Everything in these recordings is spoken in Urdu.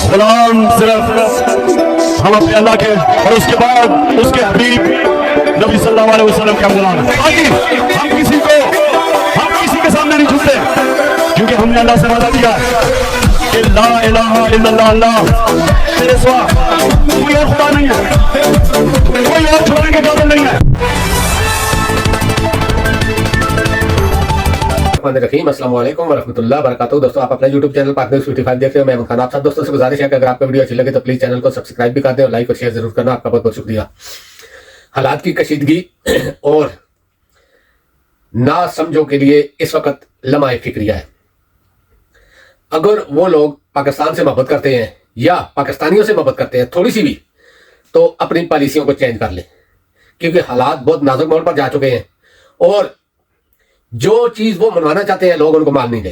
غلام صرف ہم اپنے اللہ کے اور اس کے بعد اس کے حبیب نبی صلی اللہ علیہ وسلم کے غلام ہیں. باقی ہم کسی کے سامنے نہیں جھکتے کیونکہ ہم نے اللہ سے وعدہ دیا کہ لا الہ الا اللہ اللہ تیرے سوا کوئی اور خدا نہیں ہے, کوئی اور چھوڑنے کے قابل نہیں ہے. الرحیم السلام علیکم ورحمۃ اللہ وبرکاتہ. دوستوں آپ اپنا یوٹیوب چینل پاک نیوز 55 دیکھ رہے ہیں. میں احمد خان آپ سب دوستوں سے گزارش ہے کہ اگر آپ کو ویڈیو اچھی لگے تو پلیز چینل کو سبسکرائب بھی کر دیں اور لائک اور شیئر ضرور کرنا. آپ کا بہت بہت شکریہ. حالات کی کشیدگی اور نا سمجھوں کے لیے اس وقت لمحہ فکریہ ہے. اگر وہ لوگ پاکستان سے محبت کرتے ہیں یا پاکستانیوں سے محبت کرتے ہیں تھوڑی سی بھی, تو اپنی پالیسیوں کو چینج کر لیں, کیونکہ حالات بہت نازک موڑ پر جا چکے ہیں اور جو چیز وہ منوانا چاہتے ہیں لوگ ان کو مان نہیں دے.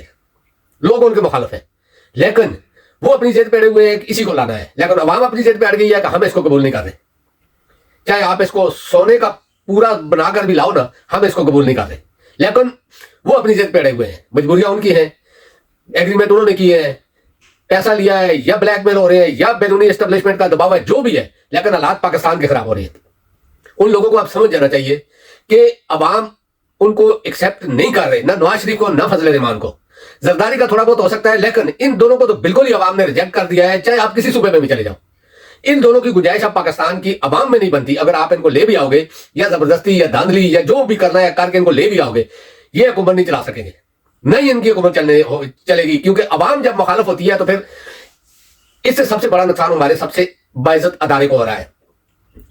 لوگ ان کے مخالف ہیں, لیکن وہ اپنی ضد پہ اڑے ہوئے ہیں اسی کو لانا ہے. لیکن عوام اپنی ضد پہ اڑ گئی ہے کہ ہم اس کو قبول نہیں کر رہے. چاہے آپ اس کو سونے کا پورا بنا کر بھی لاؤ نا, ہم اس کو قبول نہیں کر رہے. لیکن وہ اپنی ضد پہ اڑے ہوئے ہیں, مجبوریاں ان کی ہیں, ایگریمنٹ انہوں نے کی ہے, پیسہ لیا ہے, یا بلیک میل ہو رہے ہیں یا بیرونی اسٹیبلشمنٹ کا دباؤ ہے, جو بھی ہے, لیکن حالات پاکستان کے خراب ہو رہے ہیں. ان لوگوں کو آپ سمجھ جانا چاہیے کہ عوام ان کو ایکسیپٹ نہیں کر رہے, نہ نواز شریف کو نہ فضل الرحمان کو. زرداری کا تھوڑا بہت ہو سکتا ہے, لیکن ان دونوں کو تو بالکل ہی عوام نے ریجیکٹ کر دیا ہے. چاہے آپ کسی صوبے میں بھی چلے جاؤ, ان دونوں کی گنجائش اب پاکستان کی عوام میں نہیں بنتی. اگر آپ ان کو لے بھی آؤ گے یا زبردستی یا دھاندلی یا جو بھی کرنا ہے کر کے ان کو لے بھی آؤ گے, یہ حکومت نہیں چلا سکیں گے. نہیں ان کی حکومت چلے گی, کیونکہ عوام جب مخالف ہوتی ہے تو پھر اس سے سب سے بڑا نقصان ہمارے سب سے باعزت ادارے کو ہو رہا ہے.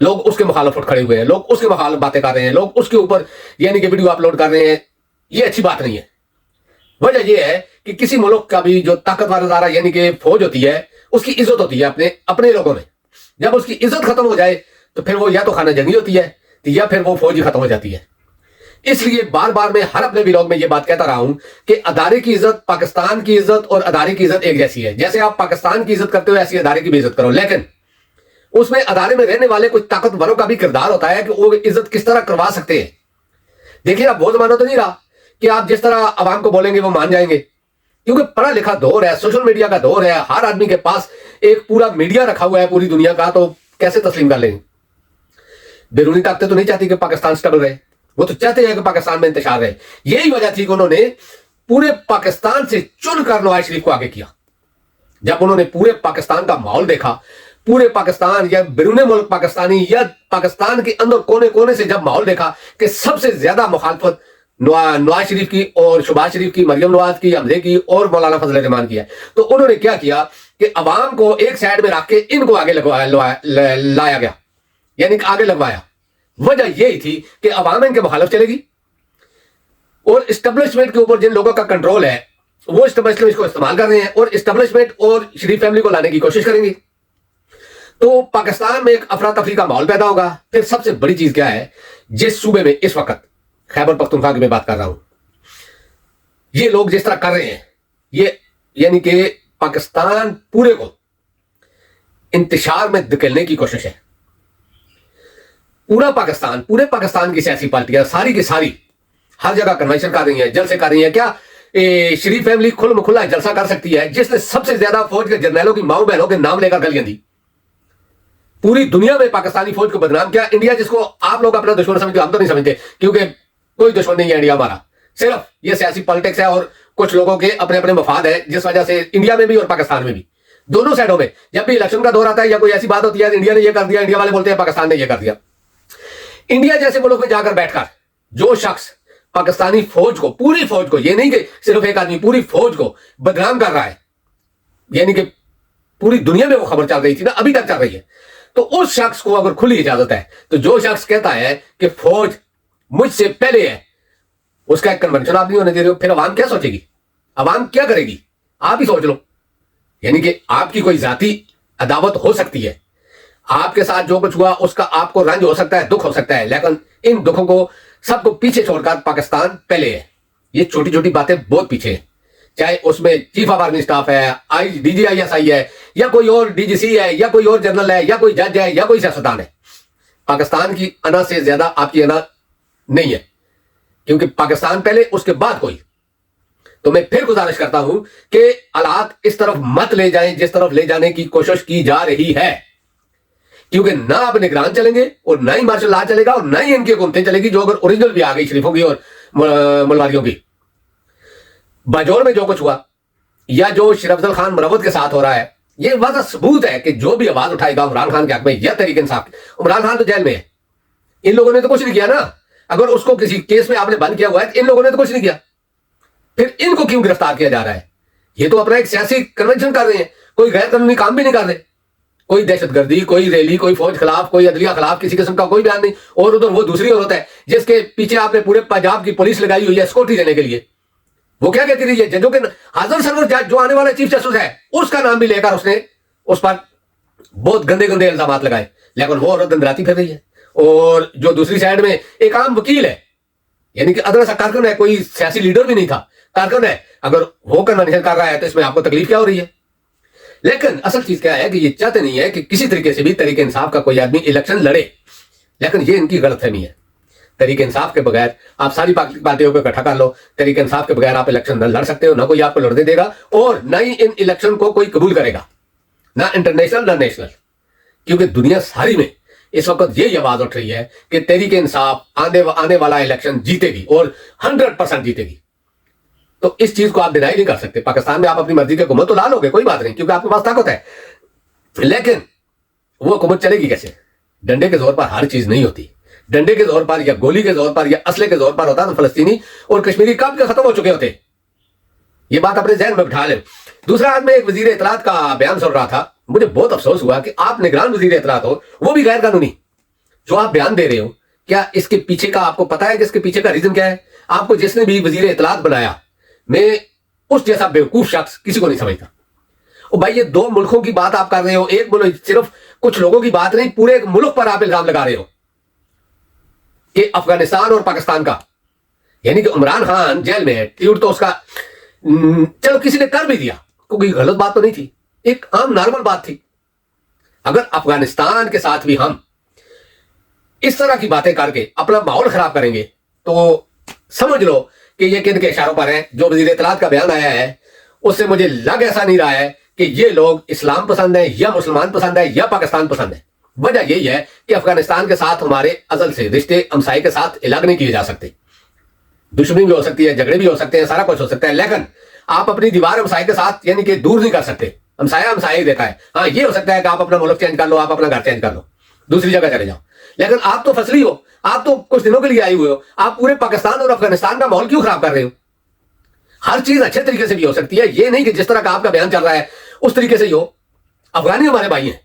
لوگ اس کے مخالف اٹھ کھڑے ہوئے ہیں, لوگ اس کے مخالف باتیں کر رہے ہیں, لوگ اس کے اوپر یعنی کہ ویڈیو اپلوڈ کر رہے ہیں. یہ اچھی بات نہیں ہے. وجہ یہ ہے کہ کسی ملک کا بھی جو طاقتور ادارہ یعنی کہ فوج ہوتی ہے, اس کی عزت ہوتی ہے اپنے لوگوں میں. جب اس کی عزت ختم ہو جائے تو پھر وہ یا تو خانہ جنگی ہوتی ہے یا پھر وہ فوج ہی ختم ہو جاتی ہے. اس لیے بار بار میں ہر اپنے ویلاگ میں یہ بات کہتا رہا ہوں کہ ادارے کی عزت, پاکستان کی عزت اور ادارے کی عزت ایک جیسی ہے. جیسے آپ پاکستان کی عزت کرتے ہو ایسی ادارے کی بھی عزت کرو, لیکن اس میں ادارے میں رہنے والے کچھ طاقتوروں کا بھی کردار ہوتا ہے کہ وہ عزت کس طرح کروا سکتے ہیں. دیکھیے اب وہ زمانہ تو نہیں رہا کہ آپ جس طرح عوام کو بولیں گے وہ مان جائیں گے, کیونکہ پڑھا لکھا دور ہے, سوشل میڈیا کا دور ہے, ہر آدمی کے پاس ایک پورا میڈیا رکھا ہوا ہے پوری دنیا کا, تو کیسے تسلیم کر لیں گے. بیرونی طاقتیں تو نہیں چاہتی کہ پاکستان سٹیبل رہے, وہ تو چاہتے ہیں کہ پاکستان میں انتشار رہے. یہی وجہ تھی کہ انہوں نے پورے پاکستان سے چن کر نواز شریف کو آگے کیا. جب انہوں نے پورے پاکستان کا ماحول دیکھا, پورے پاکستان یا بیرون ملک پاکستانی یا پاکستان کے اندر کونے کونے سے جب ماحول دیکھا کہ سب سے زیادہ مخالفت نواز شریف کی اور شہباز شریف کی, مریم نواز کی, حمزے کی اور مولانا فضل الرحمان کی ہے, تو انہوں نے کیا کیا کہ عوام کو ایک سائڈ میں رکھ کے ان کو آگے لایا گیا, یعنی کہ آگے لگوایا. وجہ یہی تھی کہ عوام ان کے مخالف چلے گی اور اسٹیبلشمنٹ کے اوپر جن لوگوں کا کنٹرول ہے وہ اسٹیبلشمنٹ کو استعمال کر رہے ہیں اور اسٹیبلشمنٹ اور شریف فیملی کو لانے کی کوشش کریں گی. تو پاکستان میں ایک افراتفری کا ماحول پیدا ہوگا. پھر سب سے بڑی چیز کیا ہے, جس صوبے میں اس وقت خیبر پختونخوا کی میں بات کر رہا ہوں, یہ لوگ جس طرح کر رہے ہیں, یہ یعنی کہ پاکستان پورے کو انتشار میں دھکیلنے کی کوشش ہے. پورے پاکستان کی سیاسی پارٹیاں ساری کی ساری ہر جگہ کنونشن کر رہی ہیں, جلسے کر رہی ہیں. کیا شریف فیملی کھلا جلسہ کر سکتی ہے جس نے سب سے زیادہ فوج کے جرنیلوں کی ماؤں بہنوں کے نام لے کر گالیاں دی, پوری دنیا میں پاکستانی فوج کو بدنام کیا. انڈیا جس کو آپ لوگ اپنا دشمن سمجھتے, ہم تو نہیں سمجھتے, کیونکہ کوئی دشمن نہیں ہے انڈیا ہمارا, صرف یہ سیاسی پالیٹکس ہے اور کچھ لوگوں کے اپنے اپنے مفاد ہے, جس وجہ سے انڈیا میں بھی اور پاکستان میں بھی دونوں سائڈوں میں جب بھی الیکشن کا دور آتا ہے یا کوئی ایسی بات ہوتی ہے انڈیا نے یہ کر دیا, انڈیا والے بولتے ہیں پاکستان نے یہ کر دیا. انڈیا جیسے ملک میں جا کر بیٹھ کر جو شخص پاکستانی فوج کو, پوری فوج کو, یہ نہیں کہ صرف ایک آدمی, پوری فوج کو بدنام کر رہا ہے, یعنی کہ پوری دنیا میں وہ خبر چل رہی تھی نا, ابھی تک چل رہی ہے, تو اس شخص کو اگر کھلی اجازت ہے تو جو شخص کہتا ہے کہ فوج مجھ سے پہلے ہے, اس کا ایک کنونشن آپ نہیں ہونے دے رہے ہو, پھر عوام کیا سوچے گی, عوام کیا کرے گی, آپ ہی سوچ لو. یعنی کہ آپ کی کوئی ذاتی عداوت ہو سکتی ہے, آپ کے ساتھ جو کچھ ہوا اس کا آپ کو رنج ہو سکتا ہے, دکھ ہو سکتا ہے, لیکن ان دکھوں کو سب کو پیچھے چھوڑ کر پاکستان پہلے ہے. یہ چھوٹی چھوٹی باتیں بہت پیچھے ہیں, چاہے اس میں چیف آف آرمی اسٹاف ہے, DGISI ہے, یا کوئی اور DGC ہے, یا کوئی اور جنرل ہے, یا کوئی جج ہے, یا کوئی سیاستدان ہے. پاکستان کی انا سے زیادہ آپ کی انا نہیں ہے, کیونکہ پاکستان پہلے اس کے بعد کوئی. تو میں پھر گزارش کرتا ہوں کہ حالات اس طرف مت لے جائیں جس طرف لے جانے کی کوشش کی جا رہی ہے، کیونکہ نہ آپ نگران چلیں گے اور نہ ہی مارشل لا چلے گا اور نہ ہی ان کی حکومتیں چلے گی جو اگر اوریجنل بھی آ گئی شریفوں کی اور ملواریوں کی۔ باجوڑ میں جو کچھ ہوا یا جو شیر افضل خان مروت کے ساتھ ہو رہا ہے، یہ واضح ثبوت ہے کہ جو بھی آواز اٹھائے گا عمران خان کے حق میں یا تحریک انصاف کی، عمران خان تو جیل میں ہے، ان لوگوں نے تو کچھ نہیں کیا نا۔ اگر اس کو کسی کیس میں آپ نے بند کیا ہوا ہے تو ان لوگوں نے تو کچھ نہیں کیا، پھر ان کو کیوں گرفتار کیا جا رہا ہے؟ یہ تو اپنا ایک سیاسی کنونشن کر رہے ہیں، کوئی غیر قانونی کام بھی نہیں کر رہے، کوئی دہشت گردی، کوئی ریلی، کوئی فوج خلاف، کوئی عدلیہ خلاف کسی قسم کا کوئی بیان نہیں۔ اور ادھر وہ دوسری عورت ہے جس کے پیچھے آپ نے پورے پنجاب کی پولیس لگائی ہوئی ہے سیکورٹی دینے کے لیے، وہ کیا کہتی رہی ہے؟ ججوں کے حاضر سرور جج جو آنے والا چیف جسٹس ہے اس کا نام بھی لے کر اس نے اس پر بہت گندے گندے الزامات لگائے، لیکن وہ عورت دندراتی پھر رہی ہے۔ اور جو دوسری سائڈ میں ایک عام وکیل ہے، یعنی کہ ادرا سا کارکن ہے، کوئی سیاسی لیڈر بھی نہیں تھا، کارکن ہے، اگر وہ کنونشن کر رہا ہے تو اس میں آپ کو تکلیف کیا ہو رہی ہے؟ لیکن اصل چیز کیا ہے کہ یہ چاہتے نہیں ہے کہ کسی طریقے سے بھی تحریک انصاف کا کوئی آدمی الیکشن لڑے، لیکن یہ ان کی غلط فہمی ہے۔ تحریک انصاف کے بغیر آپ ساری پارٹیوں کو اکٹھا کر لو، تحریک انصاف کے بغیر آپ الیکشن نہ لڑ سکتے ہو، نہ کوئی آپ کو لڑنے دے گا اور نہ ہی ان الیکشن کو کوئی قبول کرے گا، نہ انٹرنیشنل نہ نیشنل، کیونکہ دنیا ساری میں اس وقت یہی آواز اٹھ رہی ہے کہ تحریک انصاف آنے والا الیکشن جیتے گی اور 100% جیتے گی۔ تو اس چیز کو آپ ڈینائی نہیں کر سکتے۔ پاکستان میں آپ اپنی مرضی کے حکومت تو لا لو گے، کوئی بات نہیں، کیونکہ آپ کے پاس طاقت ہے، لیکن وہ حکومت چلے گی کیسے؟ ڈنڈے کے زور پر ہر چیز نہیں ہوتی، ڈنڈے کے زور پر یا گولی کے زور پر یا اسلحے کے زور پر ہوتا تو فلسطینی اور کشمیری کب کے ختم ہو چکے ہوتے۔ یہ بات اپنے ذہن میں بٹھا لیں۔ دوسرا، آج میں ایک وزیر اطلاعات کا بیان سن رہا تھا، مجھے بہت افسوس ہوا کہ آپ نگران وزیر اطلاعات ہو، وہ بھی غیر قانونی، جو آپ بیان دے رہے ہو، کیا اس کے پیچھے کا آپ کو پتا ہے کہ اس کے پیچھے کا ریزن کیا ہے؟ آپ کو جس نے بھی وزیر اطلاعات بنایا، میں اس جیسا بیوقوف شخص کسی کو نہیں سمجھتا۔ اور بھائی، یہ دو ملکوں کی بات آپ کر رہے ہو، ایک ملک، صرف کچھ لوگوں کی بات نہیں، پورے ایک ملک پر آپ الزام لگا رہے ہو کہ افغانستان اور پاکستان کا، یعنی کہ عمران خان جیل میں ہے، ٹویٹ تو اس کا چلو کسی نے کر بھی دیا، کوئی غلط بات تو نہیں تھی، ایک عام نارمل بات تھی۔ اگر افغانستان کے ساتھ بھی ہم اس طرح کی باتیں کر کے اپنا ماحول خراب کریں گے تو سمجھ لو کہ یہ کن کے اشاروں پر ہے۔ جو وزیر اطلاعات کا بیان آیا ہے اس سے مجھے لگ ایسا نہیں رہا ہے کہ یہ لوگ اسلام پسند ہیں یا مسلمان پسند ہیں یا پاکستان پسند ہے۔ وجہ یہی ہے کہ افغانستان کے ساتھ ہمارے ازل سے رشتے ہمسائے کے ساتھ الگ نہیں کیے جا سکتے، دشمنی بھی ہو سکتی ہے، جھگڑے بھی ہو سکتے ہیں، سارا کچھ ہو سکتا ہے، لیکن آپ اپنی دیوار ہمسائے کے ساتھ یعنی کہ دور نہیں کر سکتے۔ ہمسایہ ہی دیتا ہے، ہاں یہ ہو سکتا ہے کہ آپ اپنا ملک چینج کر لو، آپ اپنا گھر چینج کر لو، دوسری جگہ چلے جاؤ، لیکن آپ تو فصلی ہو، آپ تو کچھ دنوں کے لیے آئے ہوئے ہو، آپ پورے پاکستان اور افغانستان کا ماحول کیوں خراب کر رہے ہو؟ ہر چیز اچھے طریقے سے بھی ہو سکتی ہے، یہ نہیں کہ جس طرح کا آپ کا بیان چل رہا ہے اس طریقے سے ہی ہو۔ افغانی ہمارے بھائی ہیں،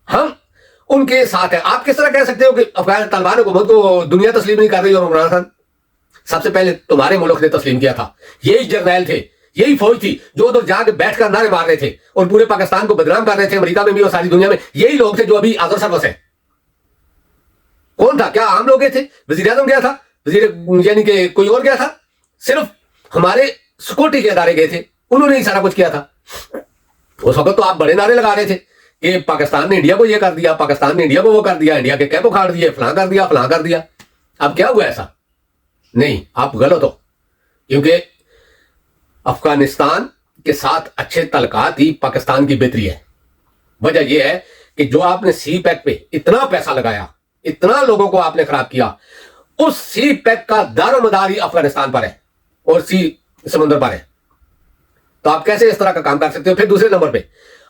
ہم ان کے ساتھ ہیں۔ آپ کس طرح کہہ سکتے ہو کہ افغان طالبان حکومت کو دنیا تسلیم نہیں کر رہی اور عمران خان؟ سب سے پہلے تمہارے ملک نے تسلیم کیا تھا، یہی جرنیل تھے، یہی فوج تھی جو ادھر جا کے بیٹھ کر نعرے مار رہے تھے اور پورے پاکستان کو بدنام کر رہے تھے، امریکہ میں بھی اور ساری دنیا میں یہی لوگ تھے جو ابھی آزر سروس ہیں۔ کون تھا؟ کیا عام لوگ گئے تھے؟ وزیر اعظم گیا تھا، وزیر یعنی کہ کوئی اور گیا تھا؟ صرف ہمارے سیکورٹی کے ادارے گئے تھے، انہوں نے ہی سارا کچھ کیا تھا۔ اس وقت تو آپ بڑے نعرے لگا رہے تھے کہ پاکستان نے انڈیا کو یہ کر دیا، پاکستان نے انڈیا کو وہ کر دیا، انڈیا کے کیپ اکھاڑ دیے، فلاں کر دیا، فلاں کر دیا۔ اب کیا ہوا ایسا؟ نہیں، آپ غلط ہو، کیونکہ افغانستان کے ساتھ اچھے تعلقات ہی پاکستان کی بہتری ہے۔ وجہ یہ ہے کہ جو آپ نے سی پیک پہ اتنا پیسہ لگایا، اتنا لوگوں کو آپ نے خراب کیا، اس سی پیک کا دار و مدار ہی افغانستان پر ہے اور سی سمندر پر ہے۔ تو آپ کیسے اس طرح کا کام کر سکتے ہو؟ پھر دوسرے نمبر پہ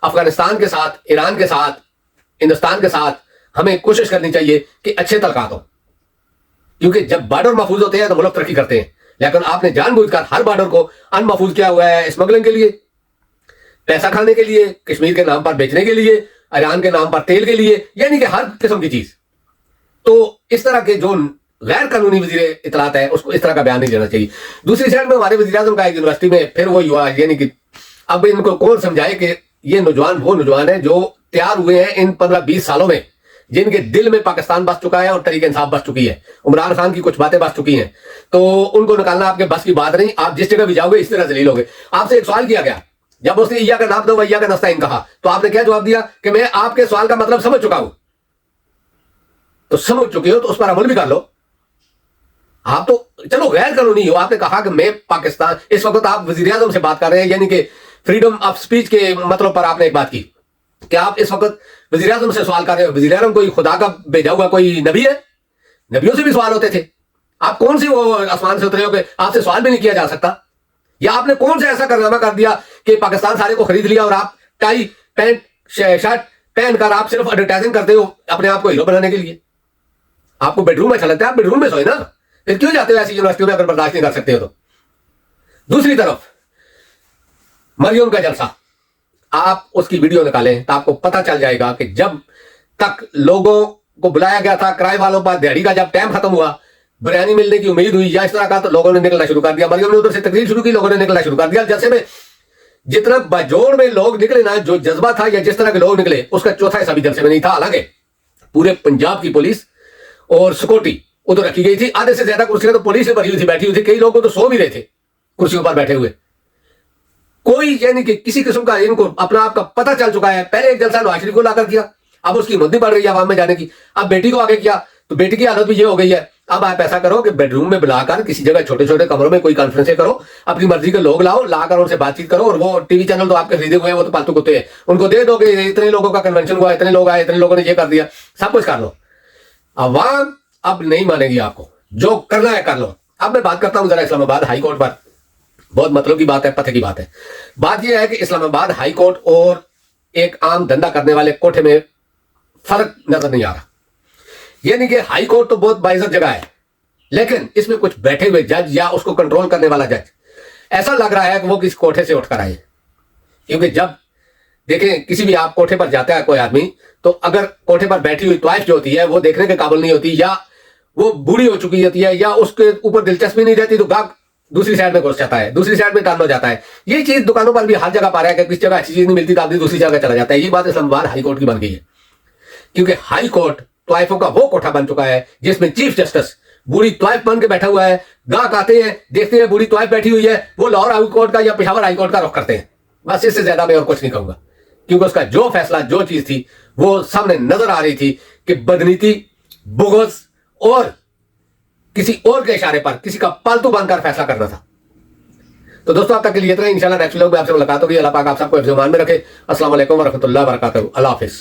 افغانستان کے ساتھ، ایران کے ساتھ، ہندوستان کے ساتھ ہمیں کوشش کرنی چاہیے کہ اچھے تعلقات ہوں، کیونکہ جب بارڈر محفوظ ہوتے ہیں تو ملک ترقی کرتے ہیں۔ لیکن آپ نے جان بوجھ کر ہر بارڈر کو ان محفوظ کیا ہوا ہے، اسمگلنگ کے لیے، پیسہ کھانے کے لیے، کشمیر کے نام پر بیچنے کے لیے، ایران کے نام پر تیل کے لیے، یعنی کہ ہر قسم کی چیز۔ تو اس طرح کے جو غیر قانونی وزیر اطلاعات ہے اس کو اس طرح کا بیان نہیں دینا چاہیے۔ دوسری سائڈ میں ہمارے وزیر اعظم کا ایک یونیورسٹی میں پھر وہی ہوا، یعنی کہ اب ان کو کون سمجھائے کہ یہ نوجوان وہ نوجوان ہیں جو تیار ہوئے ہیں ان 15-20 سالوں میں، جن کے دل میں پاکستان بس چکا ہے اور تحریک انصاف بس چکی ہے، عمران خان کی کچھ باتیں بس چکی ہیں، تو ان کو نکالنا آپ کے بس کی بات نہیں۔ آپ جس جگہ بھی جاؤ گے اس طرح ذلیل ہوگے۔ آپ سے ایک سوال کیا گیا، جب اس نے یا کا نام دو یا کا نستعین کہا تو آپ نے کیا جواب دیا کہ میں آپ کے سوال کا مطلب سمجھ چکا ہوں۔ تو سمجھ چکے ہو تو اس پر عمل بھی کر لو۔ آپ تو چلو غیر قانونی ہو, آپ نے کہا کہ میں پاکستان, اس وقت آپ وزیر اعظم سے بات کر رہے ہیں, یعنی کہ فریڈم آف سپیچ کے مطلب پر آپ نے ایک بات کی کہ آپ اس وقت وزیر اعظم سے سوال کر رہے ہو. وزیر اعظم کوئی خدا کا بھیجا ہوا کوئی نبی ہے؟ نبیوں سے بھی سوال ہوتے تھے. آپ کون سی وہ آسمان سے اترے ہو کہ آپ سے سوال بھی نہیں کیا جا سکتا؟ یا آپ نے کون سا ایسا کارنامہ کر دیا کہ پاکستان سارے کو خرید لیا اور آپ ٹائی پینٹ شرٹ پہن کر آپ صرف ایڈورٹائزنگ کرتے ہو اپنے آپ کو ہیرو بنانے کے لیے؟ آپ کو بیڈ روم اچھا لگتا ہے, آپ بیڈ روم میں سوئے نا, پھر کیوں جاتے ہو ایسی یونیورسٹیوں میں اگر برداشت نہیں کر سکتے ہو تو؟ دوسری طرف مریم کا جلسہ, آپ اس کی ویڈیو نکالیں تو آپ کو پتہ چل جائے گا کہ جب تک لوگوں کو بلایا گیا تھا کرائے والوں پر, دیہڑی کا جب ٹائم ختم ہوا, بریانی ملنے کی امید ہوئی یا اس طرح کا, تو لوگوں نے نکلنا شروع کر دیا. مریم نے ادھر سے تقریر شروع کی, لوگوں نے نکلنا شروع کر دیا. جلسے میں جتنا بجوڑ میں لوگ نکلے نا, جو جذبہ تھا یا جس طرح کے لوگ نکلے, اس کا چوتھا حصہ بھی جلسے میں نہیں تھا. حالانکہ پورے پنجاب کی پولیس اور سیکورٹی ادھر رکھی گئی تھی, آدھے سے زیادہ کرسیاں تو پولیس سے بھری ہوئی تھی, بیٹھی ہوئی تھی. کئی لوگ تو سو بھی رہے تھے کرسیوں پر بیٹھے ہوئے. کوئی یعنی کہ کسی قسم کا ان کو اپنا آپ کا پتہ چل چکا ہے. پہلے ایک جلسہ نواز شریف کو لا کر کیا, اب اس کی ہمت نہیں بڑھ رہی ہے عوام میں جانے کی. اب بیٹی کو آگے کیا تو بیٹی کی حالت بھی یہ ہو گئی ہے. اب آپ ایسا کرو کہ بیڈ روم میں بلا کر کسی جگہ چھوٹے چھوٹے کمروں میں کوئی کانفرنسیں کرو, اپنی مرضی کے لوگ لاؤ, لا کر ان سے بات چیت کرو. اور وہ ٹی وی چینل تو آپ کے خریدے ہوئے ہیں, وہ تو پالتو کتے ہیں, ان کو دے دو کہ اتنے لوگوں کا کنونشن ہوا, اتنے لوگ آئے, اتنے لوگوں نے یہ کر دیا, سب کچھ کر لو. عوام اب نہیں مانے گی آپ کو, جو کرنا ہے کر لو. اب میں بات کرتا ہوں ذرا اسلام آباد ہائی کورٹ پر. بہت مطلب کی بات ہے, پتہ کی بات ہے. بات یہ ہے کہ اسلام آباد ہائی کورٹ اور ایک عام دھندا کرنے والے کوٹھے میں فرق نظر نہیں آ رہا. یعنی کہ ہائی کورٹ تو بہت باعزت جگہ ہے, لیکن اس میں کچھ بیٹھے ہوئے جج یا اس کو کنٹرول کرنے والا جج ایسا لگ رہا ہے کہ وہ کس کوٹھے سے اٹھ کر آئے. کیونکہ جب دیکھیں کسی بھی آپ کوٹھے پر جاتا ہے کوئی آدمی, تو اگر کوٹھے پر بیٹھی ہوئی طوائف جو ہوتی ہے وہ دیکھنے کے قابل نہیں ہوتی, یا وہ بوڑھی ہو چکی ہوتی ہے, یا اس کے اوپر دلچسپی نہیں رہتی, تو گاہک دوسری سائڈ میں گھس جاتا ہے, دوسری سائڈ میں ٹرن ہو جاتا ہے. یہ چیز دکانوں پر بھی ہر جگہ پا رہا ہے کہ کس جگہ اچھی چیز نہیں ملتی تو آدمی دوسری جگہ چلا جاتا ہے. یہ بات اسلام آباد ہائی کورٹ کی بن گئی ہے, کیونکہ ہائی کورٹ طوائفوں کا وہ کوٹھا بن چکا ہے جس میں چیف جسٹس بوڑھی طوائف بن کے بیٹھا ہوا ہے. گاہک آتے ہیں, دیکھتے ہیں بوڑھی طوائف بیٹھی ہوئی ہے, وہ لاہور ہائی کورٹ کا یا پشاور ہائی کورٹ کا رخ کرتے ہیں. بس اس سے زیادہ میں اور کچھ نہیں کہوں گا, کیونکہ اس کا جو فیصلہ جو چیز تھی وہ سامنے نظر آ رہی تھی کہ بدنیتی, بغض اور کسی اور کے اشارے پر کسی کا پالتو بن کر فیصلہ کرنا تھا. تو دوستوں اب تک کے لیے اتنا ہی. انشاءاللہ نیکسٹ ویڈیو میں آپ سے ملاقات ہوگی. اللہ پاک آپ سب کو حفظ و امان میں رکھے. السلام علیکم ورحمۃ اللہ وبرکاتہ. اللہ حافظ.